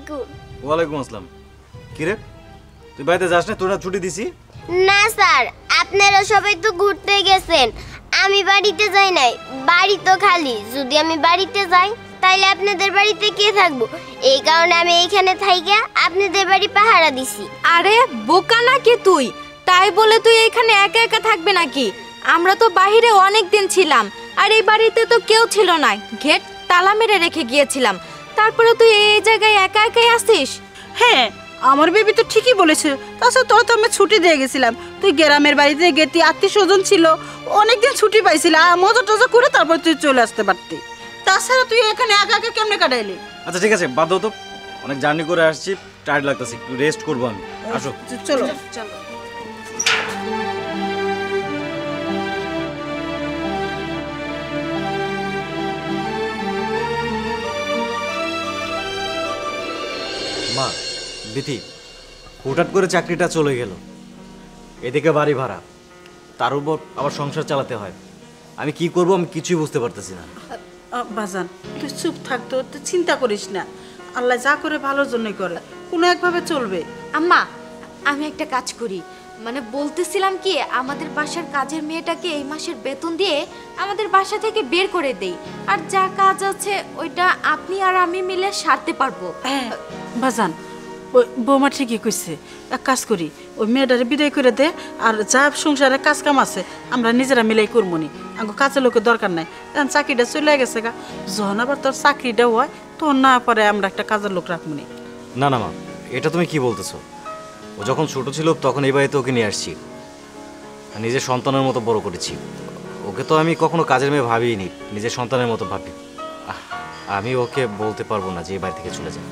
আলাইকুম। ওয়ালাইকুম আসসালাম। কি রে, তুই বাড়িতে যাস না? তোর না ছুটি দিছি? না স্যার, আপনারা সবাই তো ঘুরতে গেছেন, আমি বাড়িতে যাই নাই। বাড়ি তো খালি। যদি আমি বাড়িতে যাই তাইলে আপনাদের বাড়িতে কে থাকবো? এই কারণে আমি এইখানে থাইকা আপনাদের বাড়ি পাহারা দিছি। আরে বোকা নাকি তুই? তাই বলে তুই এখানে একা একা থাকবে নাকি? আমরা তো বাইরে অনেক দিন ছিলাম, আর এই বাড়িতে তো কেউ ছিল না, গেট তালা মেরে রেখে গিয়েছিলাম। তারপরে তুই এই জায়গায় একা একাই আসিস? হ্যাঁ, আমার বেবি তো ঠিকই বলেছে। তাছাড়া তোরা তো আমি ছুটি দিয়ে গেছিলাম, তুই গ্রামের বাড়িতে গেতি, আত্মীয় স্বজন ছিল, অনেকদিন ছুটি পাইছিল, মজা টজা করে তারপর তুই চলে আসতে পারতি। তাছাড়া তুই এখানে একা একা কেমনে কাটাইলি? আচ্ছা ঠিক আছে, বাদ দাও তো, অনেক জার্নি করে আসছি, টায়ার্ড লাগতেছে, একটু রেস্ট করবো আমি। আসো চলো চলো। মা, বিথি, হুটহাট করে চাকরিটা চলে গেল, এদিকে বাড়ি ভাড়া, তার উপর আবার সংসার চালাতে হয়। আমি কি করব আমি কিছুই বুঝতে পারতেছি না। বাজান, তুই চুপ থাকতো, তুই চিন্তা করিস না, আল্লাহ যা করে ভালোর জন্যই করে, কোনো একভাবে চলবে। আম্মা, আমি একটা কাজ করি, মানে বলতেছিলাম কি, আমাদের বাসার কাজের মেয়েটাকে এই মাসের বেতন দিয়ে আমাদের বাসা থেকে বের করে দেই, আর যা কাজ আছে ওইটা আপনি আর আমি মিলে সারতে পারবো। হ্যাঁ বাজান, ওই বৌমা ঠিকই কইছে, এক কাজ করি, ওই মেয়েটারে বিদায় করে দে, আর যা সংসারে কাজ কাম আছে আমরা নিজেরা মিলাই করবো নি, আমাকে কাজের লোকের দরকার নাই। এখন চাকরিটা চলে গেছে গা, যখন আবার তোর চাকরিটা হয় তখন না পরে আমরা একটা কাজের লোক রাখবো নি। না না মা, এটা তুমি কি বলতেছো? ও যখন ছোট ছিল তখন এই বাড়িতে ওকে নিয়ে আসছি, নিজের সন্তানের মতো বড় করেছি। ওকে তো আমি কখনো কাজের মেয়ে ভাবিনি, নিজের সন্তানের মতো ভাবি। আমি ওকে বলতে পারবো না যে এই বাড়ি থেকে চলে যায়।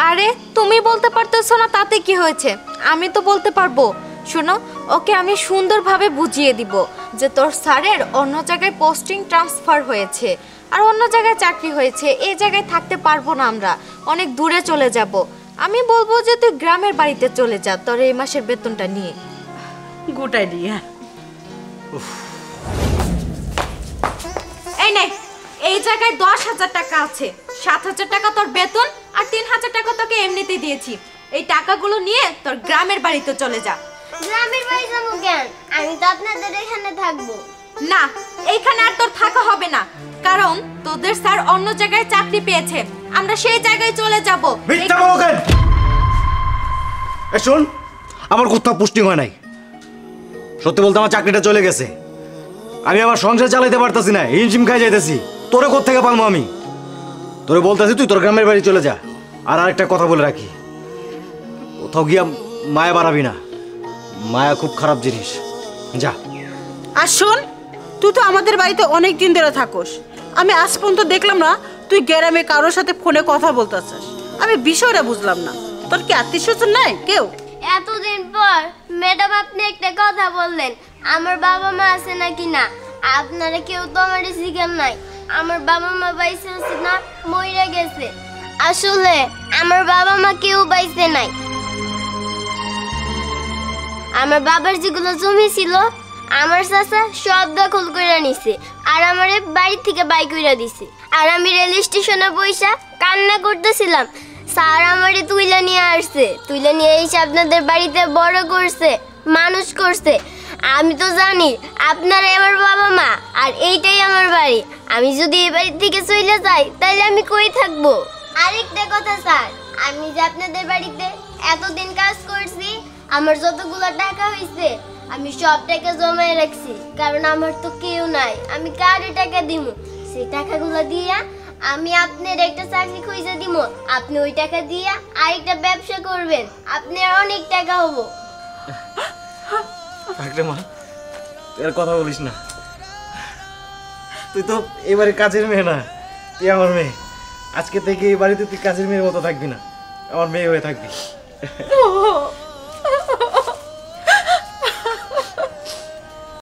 আরে তুমি বলতে পারতেছো না তাতে কি হয়েছে? আমি তো বলতে পারবো। শোনো, ওকে আমি সুন্দরভাবে বুঝিয়ে দিব যে তোর স্যারের অন্য জায়গায় পোস্টিং ট্রান্সফার হয়েছে, আর অন্য জায়গায় চাকরি হয়েছে, এই জায়গায় থাকতে পারবো না, আমরা অনেক দূরে চলে যাব। আমি বলবো যে তুই গ্রামের বাড়িতে চলে যা তোর এই মাসের বেতনটা নিয়ে। Good idea. এই নে, এই জায়গায় 10,000 টাকা আছে, 7,000 টাকা তোর বেতন, আর 3,000 টাকা তোকে এমনিতেই দিয়েছি। এই টাকাগুলো নিয়ে তোর গ্রামের বাড়িতে চলে যা। গ্রামের বাড়ি যাবো কেন? আমি তো আপনাদের এখানে থাকবো। না, এইখানে আর তোর থাকা হবে না, কারণ তোদের স্যার অন্য জায়গায় চাকরি পেয়েছে, আমরা সেই জায়গায় চলে যাব। মিথ্যা বলো কেন? এই শোন, আমার কোথাও পোস্টিং হয় নাই। সত্যি বলতে আমার চাকরিটা চলে গেছে, আমি আমার সংসার চালাইতে পারতেছি না, হিমশিম খাই যাইতেছি। তোরে কোত্থেকে পারবো আমি? তোরে বলতেছি তুই তোর গ্রামের বাড়ি চলে যা। আর আরেকটা কথা বলে রাখি, কোথাও গিয়া মায়া বাড়াবি না, মায়া খুব খারাপ জিনিস। যা। আর শোন, তুই তো আমাদের বাড়িতে অনেক দিন ধরে থাকোস, আমি আজ পর্যন্ত দেখলাম না তুই গ্রামে কারোর সাথে ফোনে কথা বলতেছিস। আমি বিষয়টা বুঝলাম না, তোর কি আত্মীয় স্বজন নাই কেউ? এতদিন পর ম্যাডাম আপনি একটা কথা বললেন, আমার বাবা মা আছে নাকি না। আপনারা কেউ তো আমার শিখান নাই, আমার বাবা মা বাইসে আছে না মইরা গেছে। আসলে আমার বাবা মা কেউ বাইসে নাই। আমার বাবার যেগুলো জমি ছিল আমার চাচা সব দখল করে নিছে, আর আমারে বাড়ি থেকে বাই কইরা দিছে। আর আমি রেল স্টেশনে বইসা কান্না করতেছিলাম, স্যার আমারে তুইলা নিয়ে আসছে, তুইলা নিয়ে এসে আপনাদের বাড়িতে বড় করছে, মানুষ করছে। আমি তো জানি আপনারাই আমার বাবা মা, আর এইটাই আমার বাড়ি। আমি যদি এই বাড়ি থেকে চলে যাই তাহলে আমি কই থাকবো? আরেকটা কথা স্যার, আমি যে আপনাদের বাড়িতে এতদিন কাজ করছি, আমার যতগুলো টাকা হয়েছে আমি সব টাকা জমায় রাখছি, কারণ আমার তো কেউ নাই, আমি কারে টাকা দিব? সেই টাকাগুলো দিয়া আমি আপনার একটা চাকরি খুঁজে দিব, আপনি ওই টাকা দিয়া আরেকটা ব্যবসা করবেন, আপনার অনেক টাকা হবো। থাকলে মা, তুই আর কথা বলিস না, তুই তো এবারে কাজের মেয়ে না, তুই আমার মেয়ে। আজকে থেকে এই বাড়িতে তুই কাজের মেয়ের মতো থাকবি না, আমার মেয়ে হয়ে থাকবি।